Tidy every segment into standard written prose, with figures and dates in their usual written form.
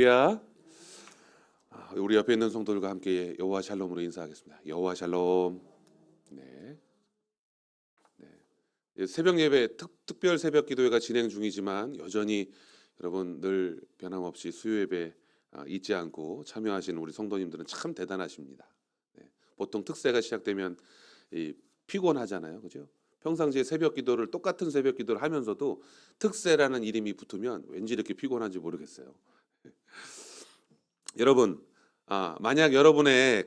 야, 우리 옆에 있는 성도들과 함께 여호와 샬롬으로 인사하겠습니다. 여호와 샬롬. 네, 새벽 예배 특별 새벽 기도회가 진행 중이지만 여전히 여러분 늘 변함없이 수요 예배 잊지 않고 참여하시는 우리 성도님들은 참 대단하십니다. 네, 보통 특세가 시작되면 피곤하잖아요, 그죠? 평상시에 새벽 기도를 똑같은 새벽 기도를 하면서도 특세라는 이름이 붙으면 왠지 이렇게 피곤한지 모르겠어요. 여러분, 만약 여러분의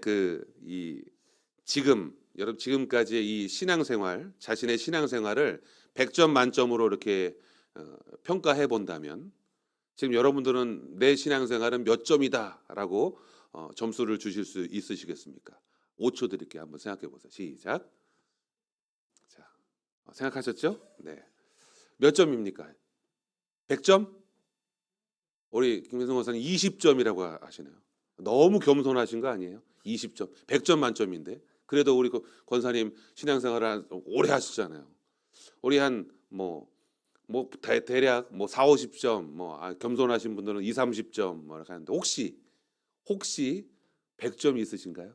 지금까지의 이 신앙생활, 자신의 신앙생활을 100점 만점으로 이렇게 평가해 본다면 지금 여러분들은 내 신앙생활은 몇 점이다라고 점수를 주실 수 있으시겠습니까? 5초 드릴게요. 한번 생각해 보세요. 시작. 자, 생각하셨죠? 네. 몇 점입니까? 100점? 우리 김민성 권사님 20점이라고 하시네요. 너무 겸손하신 거 아니에요? 20점, 100점 만점인데. 그래도 우리 권사님 신앙생활을 오래 하시잖아요. 우리 대략 4, 50점, 겸손하신 분들은 2, 30점 이렇게 하는데 혹시 100점 있으신가요?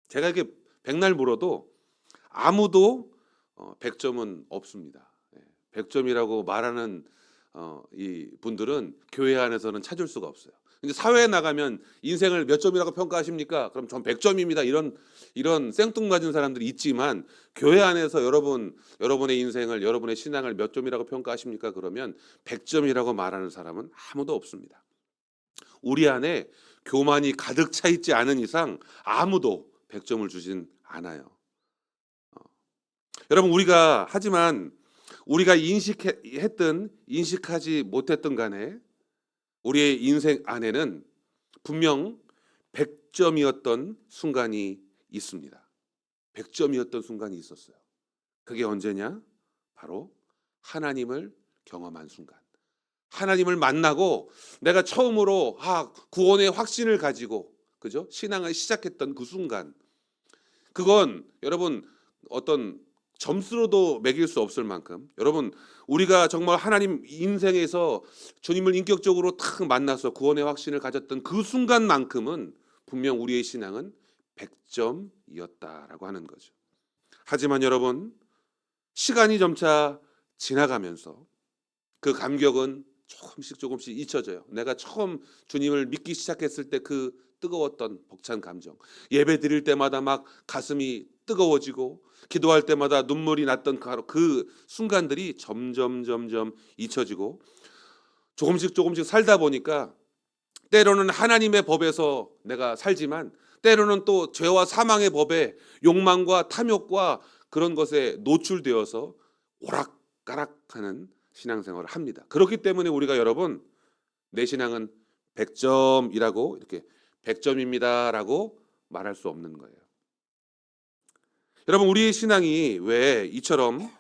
제가 이렇게 백날 물어도 아무도 100점은 없습니다. 100점이라고 말하는 이 분들은 교회 안에서는 찾을 수가 없어요. 근데 사회에 나가면 인생을 몇 점이라고 평가하십니까? 그럼 전 100점입니다. 이런 생뚱맞은 사람들이 있지만 교회 안에서 여러분의 인생을, 여러분의 신앙을 몇 점이라고 평가하십니까? 그러면 100점이라고 말하는 사람은 아무도 없습니다. 우리 안에 교만이 가득 차 있지 않은 이상 아무도 100점을 주진 않아요. 여러분, 우리가 인식했든 인식하지 못했든 간에 우리의 인생 안에는 분명 100점이었던 순간이 있습니다. 100점이었던 순간이 있었어요. 그게 언제냐? 바로 하나님을 경험한 순간. 하나님을 만나고 내가 처음으로 구원의 확신을 가지고, 그죠? 신앙을 시작했던 그 순간. 그건 여러분 어떤 점수로도 매길 수 없을 만큼, 여러분 우리가 정말 하나님 인생에서 주님을 인격적으로 탁 만나서 구원의 확신을 가졌던 그 순간만큼은 분명 우리의 신앙은 100점이었다라고 하는 거죠. 하지만 여러분, 시간이 점차 지나가면서 그 감격은 조금씩 잊혀져요. 내가 처음 주님을 믿기 시작했을 때 그 뜨거웠던 벅찬 감정, 예배 드릴 때마다 막 가슴이 뜨거워지고 기도할 때마다 눈물이 났던 그 순간들이 점점 잊혀지고 조금씩 살다 보니까 때로는 하나님의 법에서 내가 살지만 때로는 또 죄와 사망의 법에 욕망과 탐욕과 그런 것에 노출되어서 오락가락하는 신앙생활을 합니다. 그렇기 때문에 우리가 여러분, 내 신앙은 100점이라고 이렇게 100점입니다라고 말할 수 없는 거예요. 여러분, 우리의 신앙이 왜 이처럼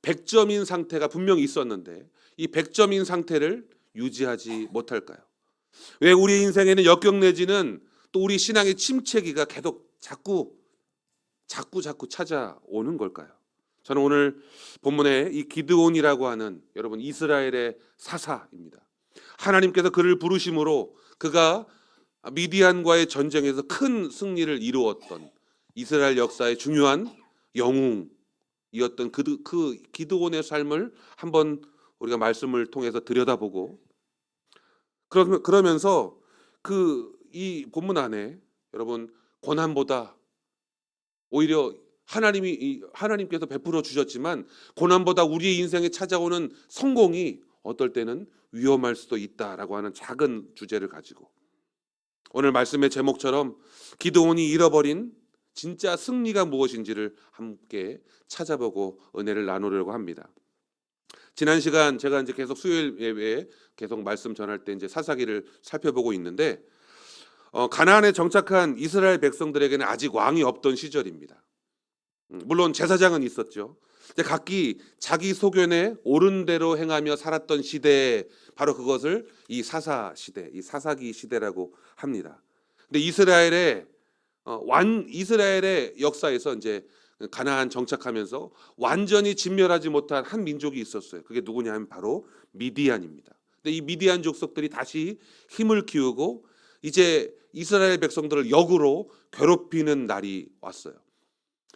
100점인 상태가 분명히 있었는데 이 100점인 상태를 유지하지 못할까요? 왜 우리 인생에는 역경 내지는 또 우리 신앙의 침체기가 계속 자꾸 찾아오는 걸까요? 저는 오늘 본문에 이 기드온이라고 하는 여러분 이스라엘의 사사입니다. 하나님께서 그를 부르심으로 그가 미디안과의 전쟁에서 큰 승리를 이루었던 이스라엘 역사의 중요한 영웅이었던 그 기드온의 삶을 한번 우리가 말씀을 통해서 들여다보고 그러면서 이 본문 안에 여러분 고난보다 오히려 하나님께서 베풀어 주셨지만 고난보다 우리의 인생에 찾아오는 성공이 어떨 때는 위험할 수도 있다라고 하는 작은 주제를 가지고 오늘 말씀의 제목처럼 기드온이 잃어버린 진짜 승리가 무엇인지를 함께 찾아보고 은혜를 나누려고 합니다. 지난 시간 제가 이제 계속 수요일 예배에 계속 말씀 전할 때 이제 사사기를 살펴보고 있는데 가나안에 정착한 이스라엘 백성들에게는 아직 왕이 없던 시절입니다. 물론 제사장은 있었죠. 각기 자기 소견에 옳은 대로 행하며 살았던 시대, 바로 그것을 이 사사 시대, 이 사사기 시대라고 합니다. 근데 이스라엘의 역사에서 이제 가나안 정착하면서 완전히 진멸하지 못한 한 민족이 있었어요. 그게 누구냐 하면 바로 미디안입니다. 근데 이 미디안 족속들이 다시 힘을 키우고 이제 이스라엘 백성들을 역으로 괴롭히는 날이 왔어요.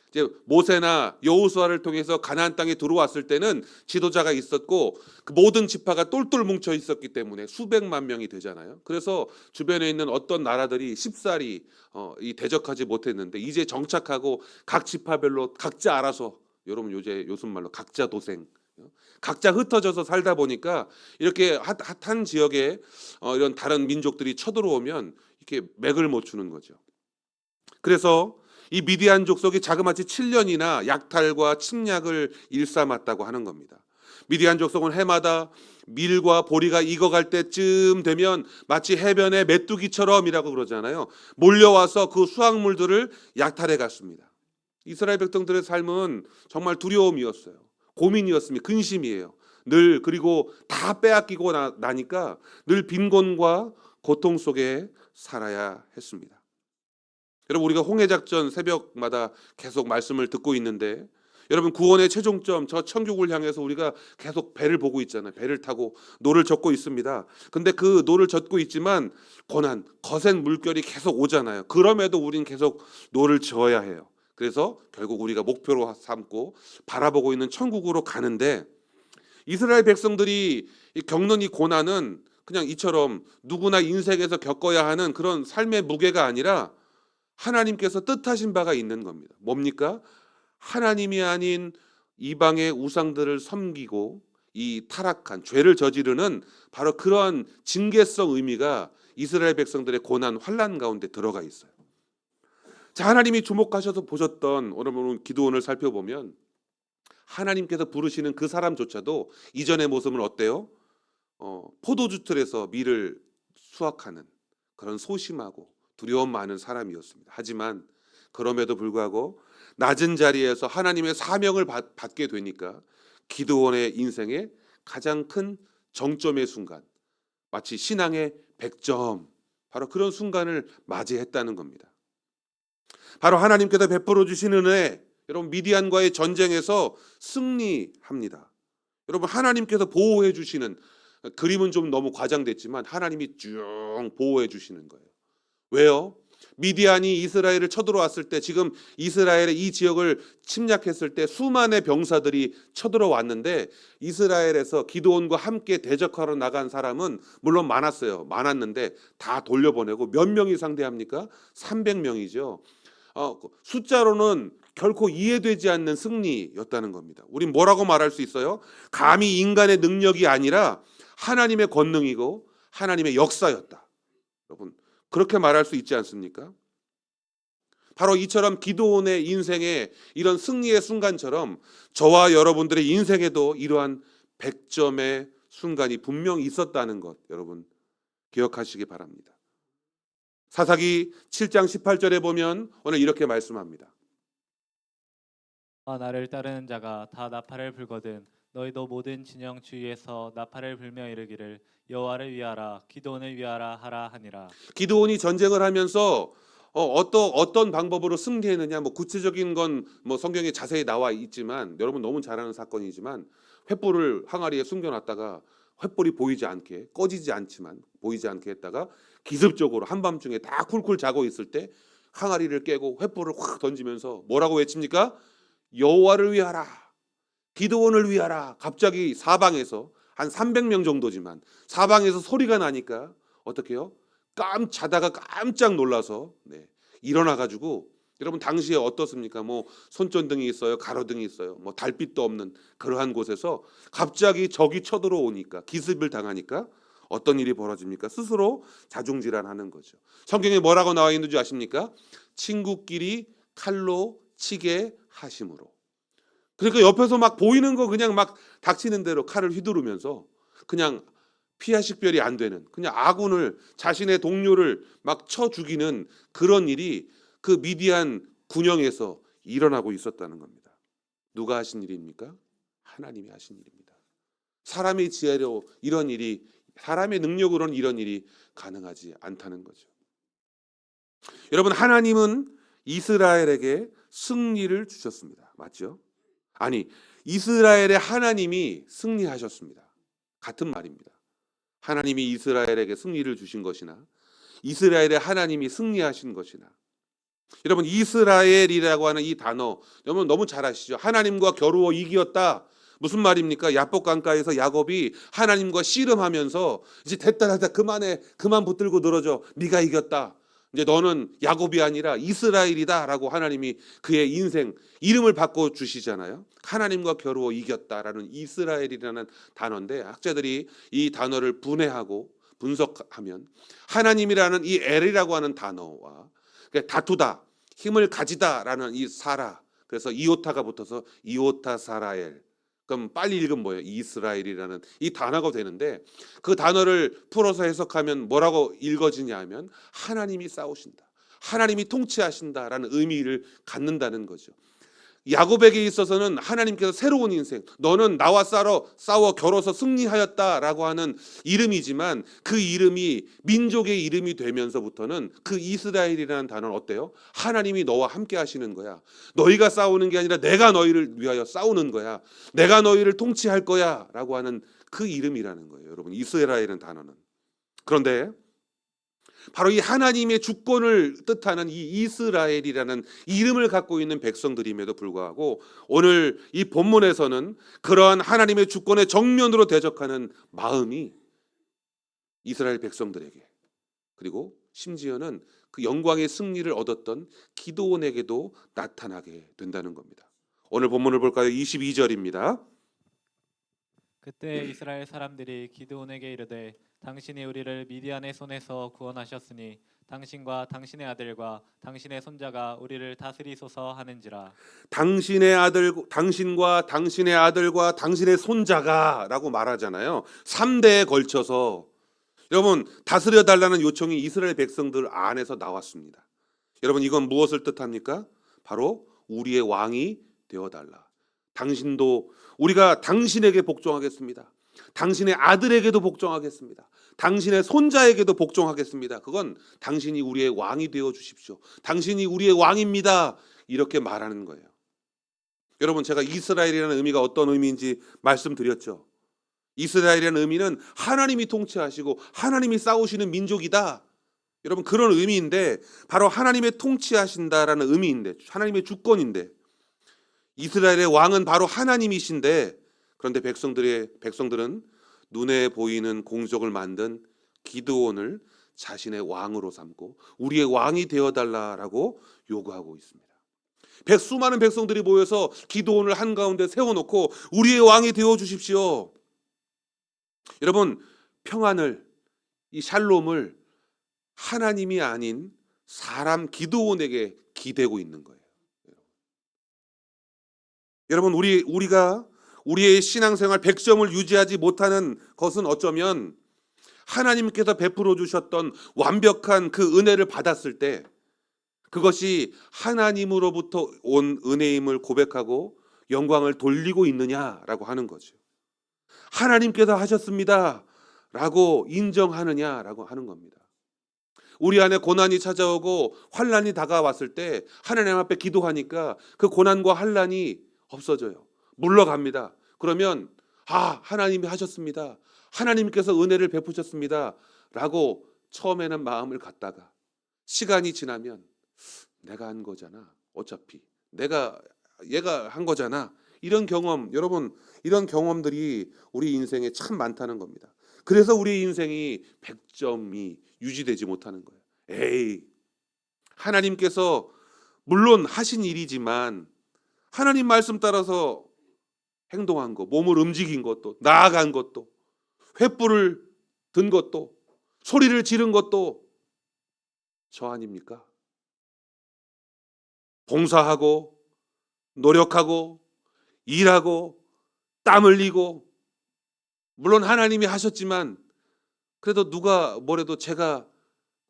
이제 모세나 여호수아를 통해서 가나안 땅에 들어왔을 때는 지도자가 있었고 그 모든 지파가 똘똘 뭉쳐 있었기 때문에 수백만 명이 되잖아요. 그래서 주변에 있는 어떤 나라들이 쉽사리 이 대적하지 못했는데 이제 정착하고 각 지파별로 각자 알아서, 여러분 요즘 말로 각자 도생, 각자 흩어져서 살다 보니까 이렇게 핫한 지역에 이런 다른 민족들이 쳐들어오면 이렇게 맥을 못 추는 거죠. 그래서 이 미디안 족속이 자그마치 7년이나 약탈과 침략을 일삼았다고 하는 겁니다. 미디안 족속은 해마다 밀과 보리가 익어갈 때쯤 되면 마치 해변의 메뚜기처럼이라고 그러잖아요. 몰려와서 그 수확물들을 약탈해 갔습니다. 이스라엘 백성들의 삶은 정말 두려움이었어요. 고민이었습니다. 근심이에요. 늘, 그리고 다 빼앗기고 나니까 늘 빈곤과 고통 속에 살아야 했습니다. 여러분, 우리가 홍해작전 새벽마다 계속 말씀을 듣고 있는데, 여러분, 구원의 최종점 저 천국을 향해서 우리가 계속 배를 보고 있잖아요. 배를 타고 노를 젓고 있습니다. 근데 그 노를 젓고 있지만 고난, 거센 물결이 계속 오잖아요. 그럼에도 우린 계속 노를 저어야 해요. 그래서 결국 우리가 목표로 삼고 바라보고 있는 천국으로 가는데, 이스라엘 백성들이 겪는 이 고난은 그냥 이처럼 누구나 인생에서 겪어야 하는 그런 삶의 무게가 아니라 하나님께서 뜻하신 바가 있는 겁니다. 뭡니까? 하나님이 아닌 이방의 우상들을 섬기고 이 타락한 죄를 저지르는 바로 그러한 징계성 의미가 이스라엘 백성들의 고난 환난 가운데 들어가 있어요. 자, 하나님이 주목하셔서 보셨던, 오늘 기드온을 살펴보면 하나님께서 부르시는 그 사람조차도 이전의 모습은 어때요? 포도주 틀에서 밀을 수확하는 그런 소심하고 두려움 많은 사람이었습니다. 하지만 그럼에도 불구하고 낮은 자리에서 하나님의 사명을 받게 되니까 기드온의 인생의 가장 큰 정점의 순간, 마치 신앙의 100점, 바로 그런 순간을 맞이했다는 겁니다. 바로 하나님께서 베풀어 주신 은혜, 여러분, 미디안과의 전쟁에서 승리합니다. 여러분, 하나님께서 보호해 주시는, 그림은 좀 너무 과장됐지만 하나님이 쭉 보호해 주시는 거예요. 왜요? 미디안이 이스라엘을 쳐들어왔을 때, 지금 이스라엘의 이 지역을 침략했을 때 수많은 병사들이 쳐들어왔는데 이스라엘에서 기드온과 함께 대적하러 나간 사람은 물론 많았는데 다 돌려보내고 몇 명이 상대합니까? 300명이죠. 숫자로는 결코 이해되지 않는 승리였다는 겁니다. 우린 뭐라고 말할 수 있어요? 감히 인간의 능력이 아니라 하나님의 권능이고 하나님의 역사였다. 여러분, 그렇게 말할 수 있지 않습니까? 바로 이처럼 기드온의 인생에 이런 승리의 순간처럼 저와 여러분들의 인생에도 이러한 100점의 순간이 분명히 있었다는 것, 여러분 기억하시기 바랍니다. 사사기 7장 18절에 보면 오늘 이렇게 말씀합니다. 나를 따르는 자가 다 나팔을 불거든 너희도 모든 진영 주위에서 나팔을 불며 이르기를 여호와를 위하라 기드온을 위하라 하라 하니라. 기드온이 전쟁을 하면서 어떤 방법으로 승리했느냐, 구체적인 건 성경에 자세히 나와 있지만, 여러분 너무 잘 아는 사건이지만, 횃불을 항아리에 숨겨놨다가 횃불이 보이지 않게, 꺼지지 않지만 보이지 않게 했다가 기습적으로 한밤중에 다 쿨쿨 자고 있을 때 항아리를 깨고 횃불을 확 던지면서 뭐라고 외칩니까? 여호와를 위하라, 기드온을 위하라. 갑자기 사방에서 한 300명 정도지만 사방에서 소리가 나니까 어떻게 해요? 자다가 깜짝 놀라서 일어나 가지고, 여러분 당시에 어떻습니까? 손전등이 있어요, 가로등이 있어요, 달빛도 없는 그러한 곳에서 갑자기 적이 쳐들어오니까, 기습을 당하니까 어떤 일이 벌어집니까? 스스로 자중질환하는 거죠. 성경에 뭐라고 나와 있는 줄 아십니까? 친구끼리 칼로 치게 하심으로. 그러니까 옆에서 막 보이는 거 그냥 막 닥치는 대로 칼을 휘두르면서 그냥 피하식별이 안 되는, 그냥 아군을, 자신의 동료를 막 쳐 죽이는 그런 일이 그 미디안 군영에서 일어나고 있었다는 겁니다. 누가 하신 일입니까? 하나님이 하신 일입니다. 사람의 지혜로 이런 일이, 사람의 능력으로는 이런 일이 가능하지 않다는 거죠. 여러분, 하나님은 이스라엘에게 승리를 주셨습니다. 맞죠? 아니, 이스라엘의 하나님이 승리하셨습니다. 같은 말입니다. 하나님이 이스라엘에게 승리를 주신 것이나 이스라엘의 하나님이 승리하신 것이나. 여러분, 이스라엘이라고 하는 이 단어 여러분 너무 잘 아시죠? 하나님과 겨루어 이기었다. 무슨 말입니까? 야복 강가에서 야곱이 하나님과 씨름하면서 이제 됐다 그만해, 그만 붙들고 늘어져, 네가 이겼다. 이제 너는 야곱이 아니라 이스라엘이다라고 하나님이 그의 인생 이름을 바꿔 주시잖아요. 하나님과 겨루어 이겼다라는 이스라엘이라는 단어인데, 학자들이 이 단어를 분해하고 분석하면 하나님이라는 이 엘이라고 하는 단어와 다투다, 힘을 가지다라는 이 사라, 그래서 이오타가 붙어서 이오타 사라엘. 그럼 빨리 읽으면 뭐예요? 이스라엘이라는 이 단어가 되는데, 그 단어를 풀어서 해석하면 뭐라고 읽어지냐 하면 하나님이 싸우신다, 하나님이 통치하신다라는 의미를 갖는다는 거죠. 야곱에게 있어서는 하나님께서 새로운 인생, 너는 나와 싸워 겨뤄서 승리하였다라고 하는 이름이지만, 그 이름이 민족의 이름이 되면서부터는 그 이스라엘이라는 단어는 어때요? 하나님이 너와 함께 하시는 거야. 너희가 싸우는 게 아니라 내가 너희를 위하여 싸우는 거야. 내가 너희를 통치할 거야 라고 하는 그 이름이라는 거예요. 여러분, 이스라엘이라는 단어는. 그런데 바로 이 하나님의 주권을 뜻하는 이 이스라엘이라는 이름을 갖고 있는 백성들임에도 불구하고, 오늘 이 본문에서는 그러한 하나님의 주권의 정면으로 대적하는 마음이 이스라엘 백성들에게, 그리고 심지어는 그 영광의 승리를 얻었던 기드온에게도 나타나게 된다는 겁니다. 오늘 본문을 볼까요? 22절입니다. 그때 이스라엘 사람들이 기드온에게 이르되 당신이 우리를 미디안의 손에서 구원하셨으니 당신과 당신의 아들과 당신의 손자가 우리를 다스리소서 하는지라. 당신과 당신의 아들과 당신의 손자가라고 말하잖아요. 3대에 걸쳐서 여러분 다스려 달라는 요청이 이스라엘 백성들 안에서 나왔습니다. 여러분, 이건 무엇을 뜻합니까? 바로 우리의 왕이 되어 달라. 당신도, 우리가 당신에게 복종하겠습니다. 당신의 아들에게도 복종하겠습니다. 당신의 손자에게도 복종하겠습니다. 그건 당신이 우리의 왕이 되어 주십시오. 당신이 우리의 왕입니다. 이렇게 말하는 거예요. 여러분, 제가 이스라엘이라는 의미가 어떤 의미인지 말씀드렸죠. 이스라엘이라는 의미는 하나님이 통치하시고 하나님이 싸우시는 민족이다. 여러분, 그런 의미인데, 바로 하나님의 통치하신다라는 의미인데, 하나님의 주권인데, 이스라엘의 왕은 바로 하나님이신데, 그런데 백성들은 눈에 보이는 공적을 만든 기드온을 자신의 왕으로 삼고 우리의 왕이 되어달라라고 요구하고 있습니다. 수많은 백성들이 모여서 기드온을 한가운데 세워놓고 우리의 왕이 되어 주십시오. 여러분, 평안을, 이 샬롬을 하나님이 아닌 사람 기드온에게 기대고 있는 거예요. 여러분, 우리가 우리의 신앙생활 100점을 유지하지 못하는 것은 어쩌면 하나님께서 베풀어 주셨던 완벽한 그 은혜를 받았을 때 그것이 하나님으로부터 온 은혜임을 고백하고 영광을 돌리고 있느냐라고 하는 거죠. 하나님께서 하셨습니다 라고 인정하느냐라고 하는 겁니다. 우리 안에 고난이 찾아오고 환난이 다가왔을 때 하나님 앞에 기도하니까 그 고난과 환난이 없어져요. 물러갑니다. 그러면 하나님이 하셨습니다, 하나님께서 은혜를 베푸셨습니다 라고 처음에는 마음을 갖다가 시간이 지나면 내가 한 거잖아, 어차피 얘가 한 거잖아, 이런 경험, 여러분, 이런 경험들이 우리 인생에 참 많다는 겁니다. 그래서 우리 인생이 100점이 유지되지 못하는 거예요. 하나님께서 물론 하신 일이지만 하나님 말씀 따라서 행동한 것, 몸을 움직인 것도, 나아간 것도, 횃불을 든 것도, 소리를 지른 것도 저 아닙니까? 봉사하고 노력하고 일하고 땀 흘리고, 물론 하나님이 하셨지만 그래도 누가 뭐래도 제가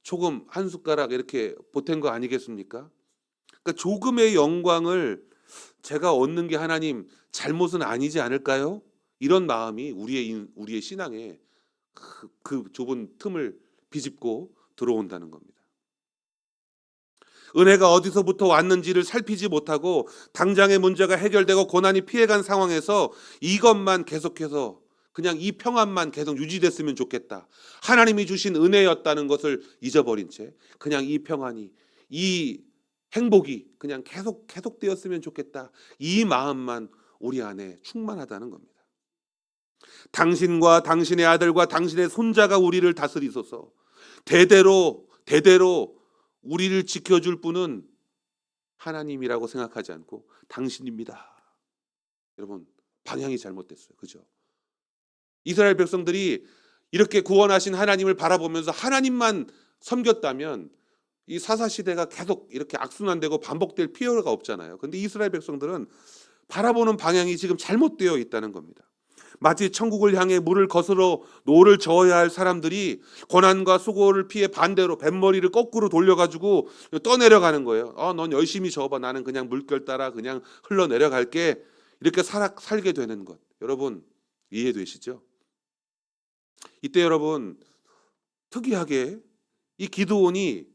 조금 한 숟가락 이렇게 보탠 거 아니겠습니까? 그러니까 조금의 영광을 제가 얻는 게 하나님 잘못은 아니지 않을까요? 이런 마음이 우리의 신앙에 그 좁은 틈을 비집고 들어온다는 겁니다. 은혜가 어디서부터 왔는지를 살피지 못하고 당장의 문제가 해결되고 고난이 피해간 상황에서 이것만 계속해서 그냥 이 평안만 계속 유지됐으면 좋겠다. 하나님이 주신 은혜였다는 것을 잊어버린 채 그냥 이 평안이, 이 행복이 그냥 계속되었으면 좋겠다. 이 마음만 우리 안에 충만하다는 겁니다. 당신과 당신의 아들과 당신의 손자가 우리를 다스리소서. 대대로 우리를 지켜줄 분은 하나님이라고 생각하지 않고 당신입니다. 여러분, 방향이 잘못됐어요. 그죠? 이스라엘 백성들이 이렇게 구원하신 하나님을 바라보면서 하나님만 섬겼다면 이 사사시대가 계속 이렇게 악순환되고 반복될 필요가 없잖아요. 근데 이스라엘 백성들은 바라보는 방향이 지금 잘못되어 있다는 겁니다. 마치 천국을 향해 물을 거스러 노를 저어야 할 사람들이 고난과 수고를 피해 반대로 뱃머리를 거꾸로 돌려가지고 떠내려가는 거예요. 넌 열심히 저어봐. 나는 그냥 물결 따라 그냥 흘러내려갈게. 이렇게 살게 되는 것. 여러분 이해되시죠? 이때 여러분 특이하게 이 기드온이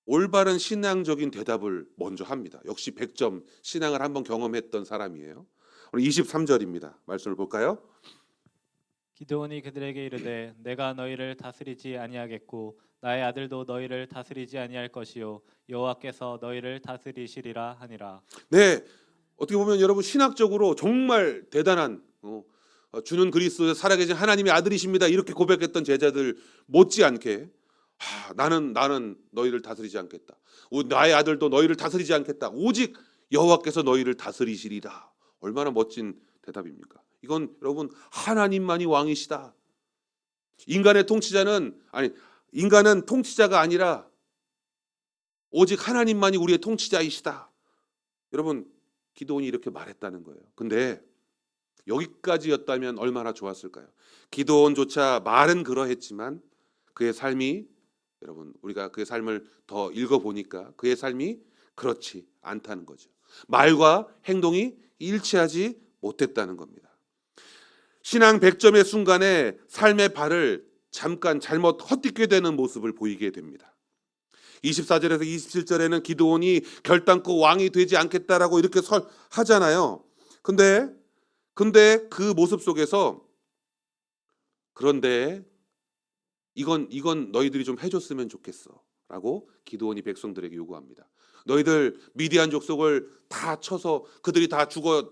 올바른 신앙적인 대답을 먼저 합니다. 역시 100점 신앙을 한번 경험했던 사람이에요. 오늘 23절입니다. 말씀을 볼까요? 기드온이 그들에게 이르되 내가 너희를 다스리지 아니하겠고 나의 아들도 너희를 다스리지 아니할 것이요 여호와께서 너희를 다스리시리라 하니라. 네, 어떻게 보면 여러분 신학적으로 정말 대단한 주는 그리스도의 살아계신 하나님의 아들이십니다. 이렇게 고백했던 제자들 못지않게 나는 너희를 다스리지 않겠다. 나의 아들도 너희를 다스리지 않겠다. 오직 여호와께서 너희를 다스리시리라. 얼마나 멋진 대답입니까? 이건 여러분 하나님만이 왕이시다. 인간은 통치자가 아니라 오직 하나님만이 우리의 통치자이시다. 여러분 기드온이 이렇게 말했다는 거예요. 근데 여기까지였다면 얼마나 좋았을까요? 기드온조차 말은 그러했지만 그의 삶이 여러분 우리가 그의 삶을 더 읽어보니까 그의 삶이 그렇지 않다는 거죠. 말과 행동이 일치하지 못했다는 겁니다. 신앙 100점의 순간에 삶의 발을 잠깐 잘못 헛디게 되는 모습을 보이게 됩니다. 24절에서 27절에는 기드온이 결단코 왕이 되지 않겠다라고 이렇게 하잖아요. 근데 그 모습 속에서 그런데 이건 너희들이 좀 해줬으면 좋겠어 라고 기드온이 백성들에게 요구합니다. 너희들 미디안 족속을 다 쳐서 그들이 다 죽어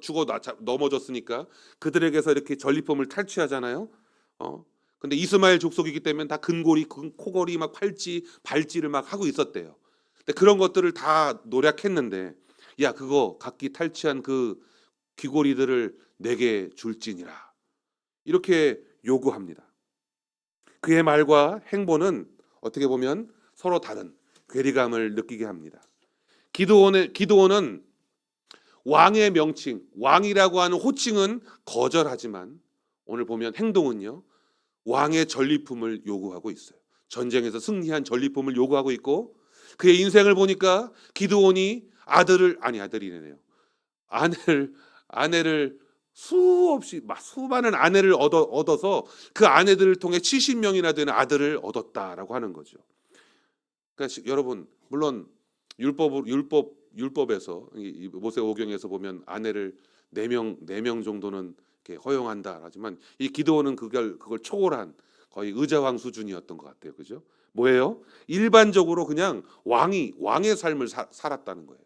넘어졌으니까 그들에게서 이렇게 전리품을 탈취하잖아요. 근데 이스마엘 족속이기 때문에 다 근고리, 코걸이, 막 팔찌, 발찌를 막 하고 있었대요. 근데 그런 것들을 다 노력했는데 야 그거 각기 탈취한 그 귀고리들을 내게 줄지니라 이렇게 요구합니다. 그의 말과 행보는 어떻게 보면 서로 다른 괴리감을 느끼게 합니다. 기드온은 왕의 명칭, 왕이라고 하는 호칭은 거절하지만 오늘 보면 행동은요 왕의 전리품을 요구하고 있어요. 전쟁에서 승리한 전리품을 요구하고 있고 그의 인생을 보니까 기드온이 아내를 수많은 아내를 얻어서 그 아내들을 통해 70명이나 되는 아들을 얻었다라고 하는 거죠. 그러니까 여러분 물론 율법에서 이 모세오경에서 보면 아내를 4명 정도는 이렇게 허용한다 하지만 이 기드온은 그걸 초월한 거의 의자왕 수준이었던 것 같아요. 그죠? 뭐예요? 일반적으로 그냥 왕의 삶을 살았다는 거예요.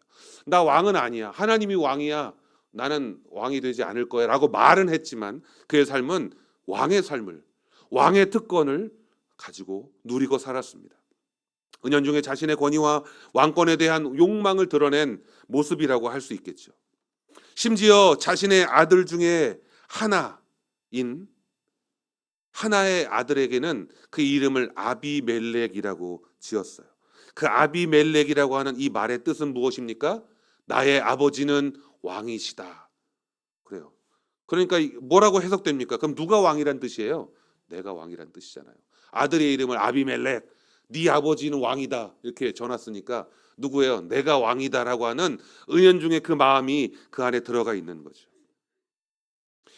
나 왕은 아니야. 하나님이 왕이야. 나는 왕이 되지 않을 거야 라고 말은 했지만 그의 삶은 왕의 특권을 가지고 누리고 살았습니다. 은연중에 자신의 권위와 왕권에 대한 욕망을 드러낸 모습이라고 할 수 있겠죠. 심지어 자신의 아들 중에 하나의 아들에게는 그 이름을 아비멜렉이라고 지었어요. 그 아비멜렉이라고 하는 이 말의 뜻은 무엇입니까? 나의 아버지는 왕이시다. 그래요. 그러니까 뭐라고 해석됩니까? 그럼 누가 왕이란 뜻이에요? 내가 왕이란 뜻이잖아요. 아들의 이름을 아비멜렉, 네 아버지는 왕이다 이렇게 전했으니까 누구예요? 내가 왕이다라고 하는 은연중에 그 마음이 그 안에 들어가 있는 거죠.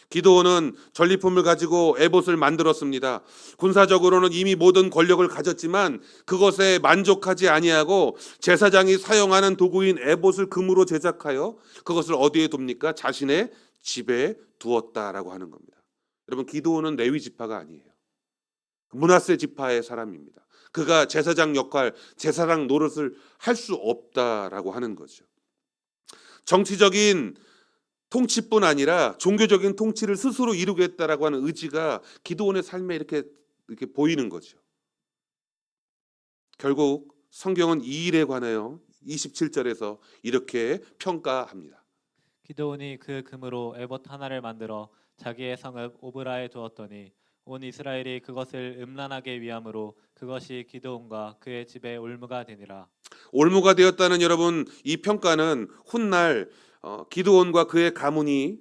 기드온은 전리품을 가지고 에봇을 만들었습니다. 군사적으로는 이미 모든 권력을 가졌지만 그것에 만족하지 아니하고 제사장이 사용하는 도구인 에봇을 금으로 제작하여 그것을 어디에 둡니까? 자신의 집에 두었다라고 하는 겁니다. 여러분 기드온은 레위 지파가 아니에요. 므낫세 지파의 사람입니다. 그가 제사장 역할, 제사장 노릇을 할 수 없다라고 하는 거죠. 정치적인 통치뿐 아니라 종교적인 통치를 스스로 이루겠다라고 하는 의지가 기드온의 삶에 이렇게 보이는 거죠. 결국 성경은 이 일에 관하여 27절에서 이렇게 평가합니다. 기드온이 그 금으로 에봇 하나를 만들어 자기의 성읍 오브라에 두었더니 온 이스라엘이 그것을 음란하게 위함으로 그것이 기드온과 그의 집에 올무가 되니라. 올무가 되었다는 여러분 이 평가는 훗날 기드온과 그의 가문이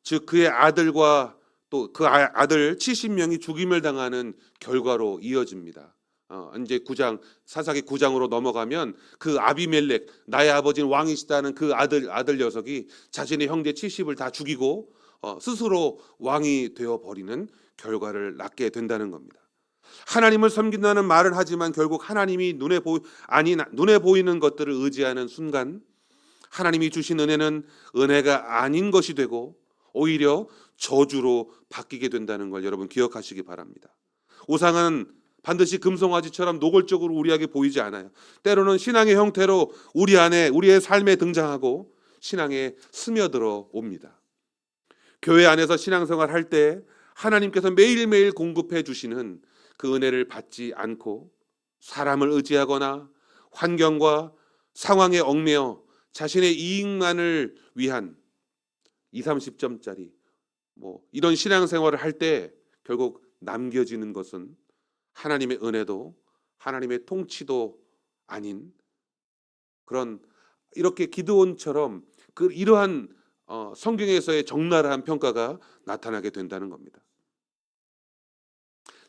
즉 그의 아들과 또 그 아들 70명이 죽임을 당하는 결과로 이어집니다. 이제 9장 사사기 9장으로 넘어가면 그 아비멜렉 나의 아버지는 왕이시다는 그 아들 녀석이 자신의 형제 70을 다 죽이고 스스로 왕이 되어 버리는 결과를 낳게 된다는 겁니다. 하나님을 섬긴다는 말을 하지만 결국 하나님이 눈에 보이는 것들을 의지하는 순간 하나님이 주신 은혜는 은혜가 아닌 것이 되고 오히려 저주로 바뀌게 된다는 걸 여러분 기억하시기 바랍니다. 우상은 반드시 금송아지처럼 노골적으로 우리에게 보이지 않아요. 때로는 신앙의 형태로 우리 안에 우리의 삶에 등장하고 신앙에 스며들어 옵니다. 교회 안에서 신앙생활 할 때 하나님께서 매일매일 공급해 주시는 그 은혜를 받지 않고 사람을 의지하거나 환경과 상황에 얽매여 자신의 이익만을 위한 20, 30점짜리 이런 신앙생활을 할 때 결국 남겨지는 것은 하나님의 은혜도 하나님의 통치도 아닌 그런 이렇게 기드온처럼 이러한 성경에서의 적나라한 평가가 나타나게 된다는 겁니다.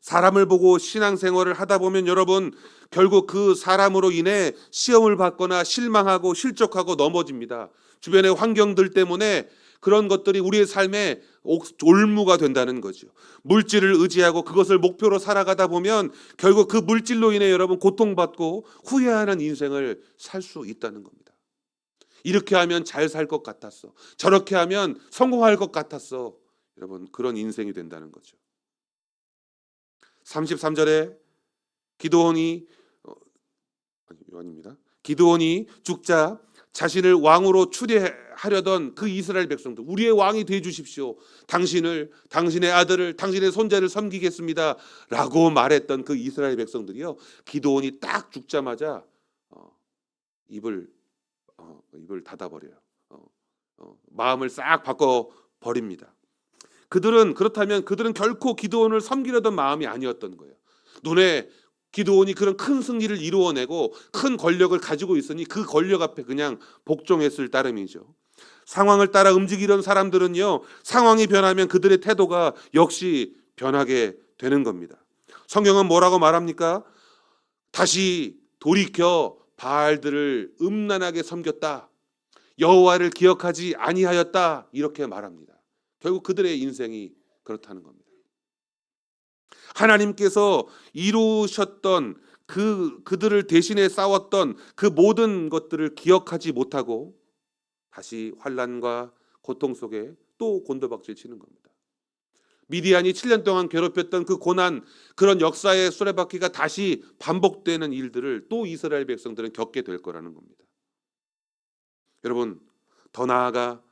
사람을 보고 신앙생활을 하다 보면 여러분 결국 그 사람으로 인해 시험을 받거나 실망하고 실족하고 넘어집니다. 주변의 환경들 때문에 그런 것들이 우리의 삶에 올무가 된다는 거죠. 물질을 의지하고 그것을 목표로 살아가다 보면 결국 그 물질로 인해 여러분 고통받고 후회하는 인생을 살 수 있다는 겁니다. 이렇게 하면 잘 살 것 같았어. 저렇게 하면 성공할 것 같았어. 여러분 그런 인생이 된다는 거죠. 33절에 기드온이 죽자 자신을 왕으로 추대하려던 그 이스라엘 백성들, 우리의 왕이 되어 주십시오. 당신의 아들을, 당신의 손자를 섬기겠습니다. 라고 말했던 그 이스라엘 백성들이요. 기드온이 딱 죽자마자 입을 닫아버려요. 마음을 싹 바꿔버립니다. 그들은 결코 기드온을 섬기려던 마음이 아니었던 거예요. 눈에 기드온이 그런 큰 승리를 이루어내고 큰 권력을 가지고 있으니 그 권력 앞에 그냥 복종했을 따름이죠. 상황을 따라 움직이던 사람들은요, 상황이 변하면 그들의 태도가 역시 변하게 되는 겁니다. 성경은 뭐라고 말합니까? 다시 돌이켜 바알들을 음란하게 섬겼다. 여호와를 기억하지 아니하였다. 이렇게 말합니다. 결국 그들의 인생이 그렇다는 겁니다. 하나님께서 이루셨던 그들을 대신해 싸웠던 그 모든 것들을 기억하지 못하고 다시 환난과 고통 속에 또 곤두박질 치는 겁니다. 미디안이 7년 동안 괴롭혔던 그 고난, 그런 역사의 수레바퀴가 다시 반복되는 일들을 또 이스라엘 백성들은 겪게 될 거라는 겁니다. 여러분, 더 나아가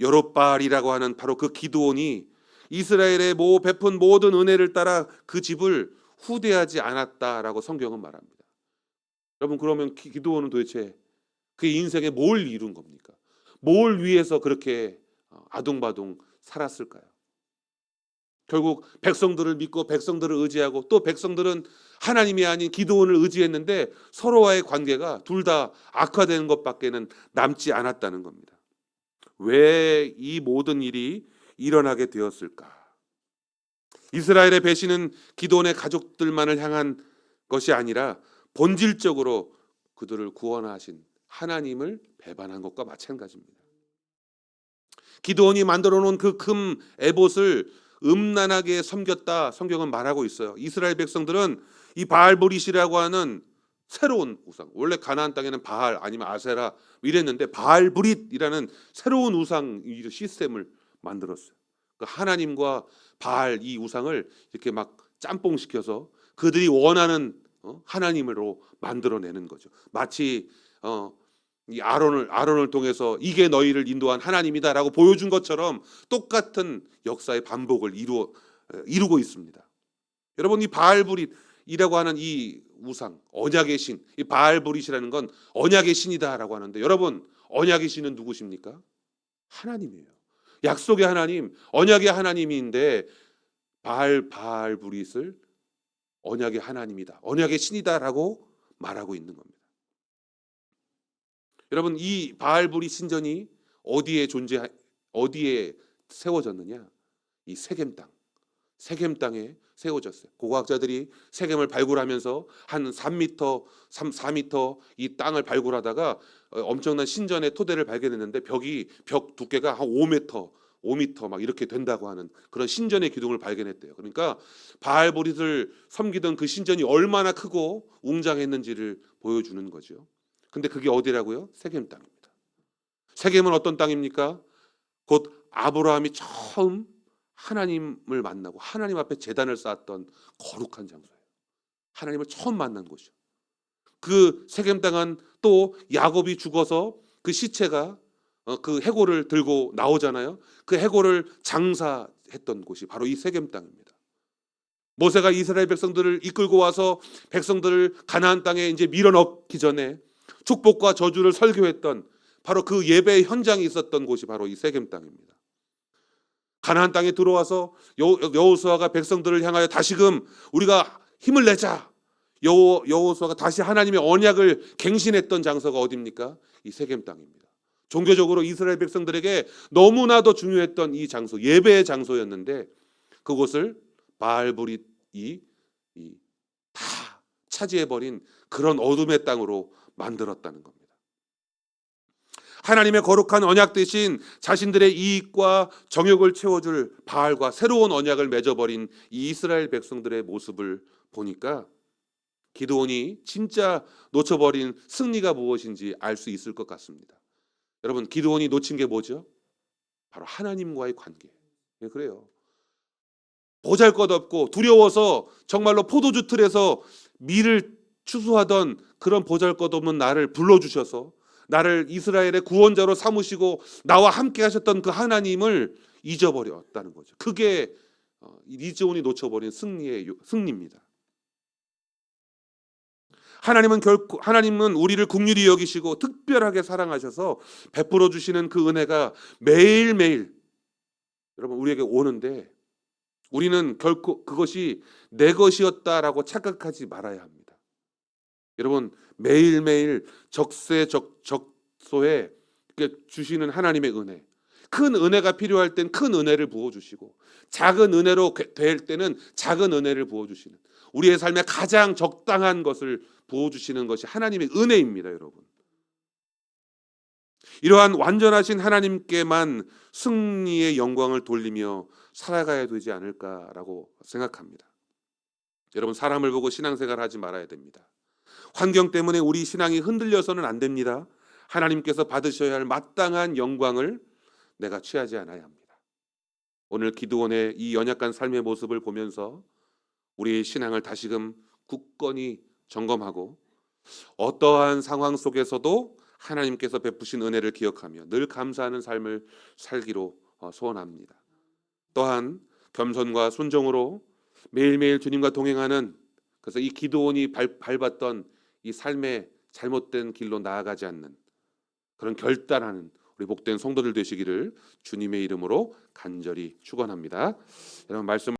여롯바알이라고 하는 바로 그 기드온이 이스라엘의 베푼 모든 은혜를 따라 그 집을 후대하지 않았다라고 성경은 말합니다. 여러분 그러면 기드온은 도대체 그의 인생에 뭘 이룬 겁니까? 뭘 위해서 그렇게 아둥바둥 살았을까요? 결국 백성들을 믿고 백성들을 의지하고 또 백성들은 하나님이 아닌 기드온을 의지했는데 서로와의 관계가 둘 다 악화되는 것밖에는 남지 않았다는 겁니다. 왜 이 모든 일이 일어나게 되었을까? 이스라엘의 배신은 기드온의 가족들만을 향한 것이 아니라 본질적으로 그들을 구원하신 하나님을 배반한 것과 마찬가지입니다. 기드온이 만들어 놓은 그 금 에봇을 음란하게 섬겼다 성경은 말하고 있어요. 이스라엘 백성들은 이 바알브릿이라고 하는 새로운 우상, 원래 가나안 땅에는 바알 아니면 아세라 이랬는데 바알브릿이라는 새로운 우상 시스템을 만들었어요. 그 하나님과 바알 이 우상을 이렇게 막 짬뽕시켜서 그들이 원하는 하나님으로 만들어내는 거죠. 마치 이 아론을 통해서 이게 너희를 인도한 하나님이다라고 보여준 것처럼 똑같은 역사의 반복을 이루고 있습니다. 여러분, 이 바알불이라고 하는 이 우상, 언약의 신, 이 바알불이라는 건 언약의 신이다라고 하는데, 여러분, 언약의 신은 누구십니까? 하나님이에요. 약속의 하나님, 언약의 하나님인데 바알불이를 언약의 하나님이다, 언약의 신이다라고 말하고 있는 겁니다. 여러분, 이 바알불이 신전이 어디에 세워졌느냐? 이 세겜 땅에 세워졌어요. 고고학자들이 세겜을 발굴하면서 한 3m, 4m 이 땅을 발굴하다가 엄청난 신전의 토대를 발견했는데 벽 두께가 한 5m 막 이렇게 된다고 하는 그런 신전의 기둥을 발견했대요. 그러니까 바알보릿을 섬기던 그 신전이 얼마나 크고 웅장했는지를 보여주는 거죠. 근데 그게 어디라고요? 세겜 땅입니다. 세겜은 어떤 땅입니까? 곧 아브라함이 처음 하나님을 만나고 하나님 앞에 제단을 쌓았던 거룩한 장소예요. 하나님을 처음 만난 곳이요. 그 세겜 땅은 또 야곱이 죽어서 그 시체가 그 해골을 들고 나오잖아요. 그 해골을 장사했던 곳이 바로 이 세겜 땅입니다. 모세가 이스라엘 백성들을 이끌고 와서 백성들을 가나안 땅에 이제 밀어넣기 전에 축복과 저주를 설교했던 바로 그 예배의 현장이 있었던 곳이 바로 이 세겜 땅입니다. 가나안 땅에 들어와서 여호수아가 백성들을 향하여 다시금 우리가 힘을 내자. 여호수아가 다시 하나님의 언약을 갱신했던 장소가 어디입니까? 이 세겜 땅입니다. 종교적으로 이스라엘 백성들에게 너무나도 중요했던 이 장소, 예배의 장소였는데 그곳을 바알불이 다 차지해버린 그런 어둠의 땅으로 만들었다는 겁니다. 하나님의 거룩한 언약 대신 자신들의 이익과 정욕을 채워줄 바알과 새로운 언약을 맺어버린 이 이스라엘 백성들의 모습을 보니까 기드온이 진짜 놓쳐버린 승리가 무엇인지 알 수 있을 것 같습니다. 여러분, 기드온이 놓친 게 뭐죠? 바로 하나님과의 관계. 예, 그래요. 보잘것없고 두려워서 정말로 포도주 틀에서 밀을 추수하던 그런 보잘것없는 나를 불러주셔서 나를 이스라엘의 구원자로 삼으시고 나와 함께 하셨던 그 하나님을 잊어버렸다는 거죠. 그게 기드온이 놓쳐버린 승리입니다. 하나님은 우리를 긍휼히 여기시고 특별하게 사랑하셔서 베풀어 주시는 그 은혜가 매일매일 여러분 우리에게 오는데 우리는 결코 그것이 내 것이었다라고 착각하지 말아야 합니다. 여러분, 매일매일 적소에 주시는 하나님의 은혜, 큰 은혜가 필요할 땐 큰 은혜를 부어주시고 작은 은혜로 될 때는 작은 은혜를 부어주시는, 우리의 삶에 가장 적당한 것을 부어주시는 것이 하나님의 은혜입니다. 여러분, 이러한 완전하신 하나님께만 승리의 영광을 돌리며 살아가야 되지 않을까라고 생각합니다. 여러분, 사람을 보고 신앙생활 하지 말아야 됩니다. 환경 때문에 우리 신앙이 흔들려서는 안 됩니다. 하나님께서 받으셔야 할 마땅한 영광을 내가 취하지 않아야 합니다. 오늘 기드온의 이 연약한 삶의 모습을 보면서 우리의 신앙을 다시금 굳건히 점검하고 어떠한 상황 속에서도 하나님께서 베푸신 은혜를 기억하며 늘 감사하는 삶을 살기로 소원합니다. 또한 겸손과 순종으로 매일매일 주님과 동행하는, 그래서 이 기드온이 밟았던 이 삶의 잘못된 길로 나아가지 않는 그런 결단하는 우리 복된 성도들 되시기를 주님의 이름으로 간절히 축원합니다. 여러분, 말씀